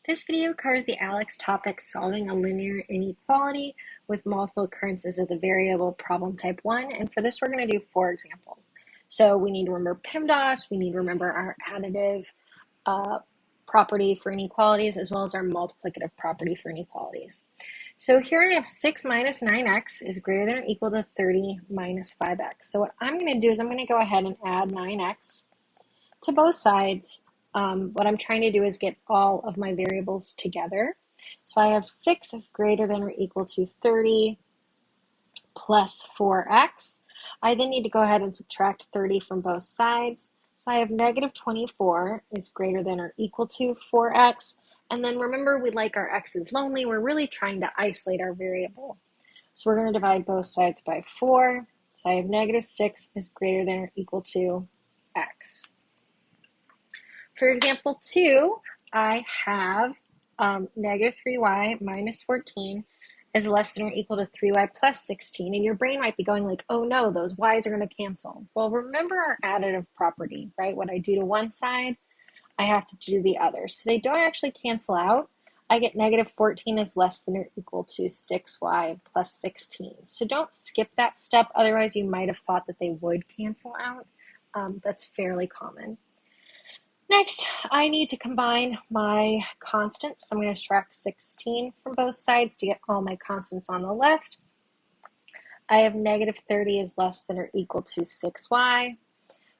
This video covers the ALEX topic solving a linear inequality with multiple occurrences of the variable problem type 1. And for this, we're going to do 4 examples. So we need to remember PEMDAS, we need to remember our additive property for inequalities, as well as our multiplicative property for inequalities. So here I have 6 minus 9x is greater than or equal to 30 minus 5x. So what I'm going to do is I'm going to go ahead and add 9x to both sides. What I'm trying to do is get all of my variables together. So I have 6 is greater than or equal to 30 plus 4x. I then need to go ahead and subtract 30 from both sides. So I have negative 24 is greater than or equal to 4x. And then remember, we like our x's lonely. We're really trying to isolate our variable. So we're going to divide both sides by 4. So I have negative 6 is greater than or equal to x. For example 2, I have negative 3y minus 14 is less than or equal to 3y plus 16. And your brain might be going like, oh no, those y's are going to cancel. Well, remember our additive property, right? What I do to one side, I have to do the other. So they don't actually cancel out. I get negative 14 is less than or equal to 6y plus 16. So don't skip that step. Otherwise, you might have thought that they would cancel out. That's fairly common. Next, I need to combine my constants. So I'm going to subtract 16 from both sides to get all my constants on the left. I have negative 30 is less than or equal to 6y.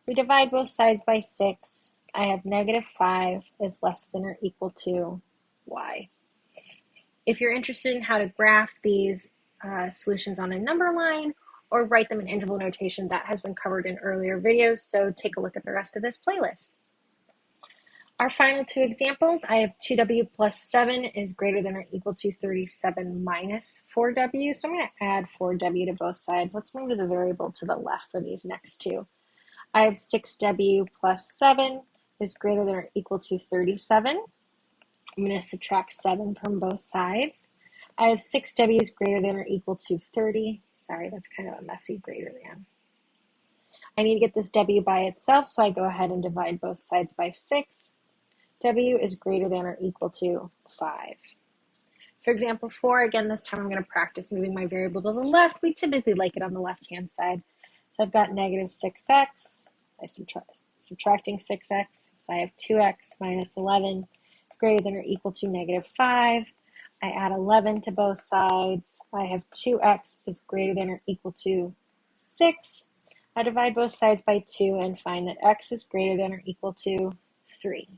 We divide both sides by 6. I have negative 5 is less than or equal to y. If you're interested in how to graph these solutions on a number line or write them in interval notation, that has been covered in earlier videos, so take a look at the rest of this playlist. Our final 2 examples, I have 2w plus 7 is greater than or equal to 37 minus 4w. So I'm going to add 4w to both sides. Let's move to the variable to the left for these next 2. I have 6w plus 7 is greater than or equal to 37. I'm going to subtract 7 from both sides. I have 6w is greater than or equal to 30. Sorry, that's kind of a messy greater than. I need to get this w by itself, so I go ahead and divide both sides by 6. W is greater than or equal to 5. For example 4, again, this time I'm going to practice moving my variable to the left. We typically like it on the left-hand side. So I've got negative 6x. I'm subtracting 6x. So I have 2x minus 11 is greater than or equal to negative 5. I add 11 to both sides. I have 2x is greater than or equal to 6. I divide both sides by 2 and find that x is greater than or equal to 3.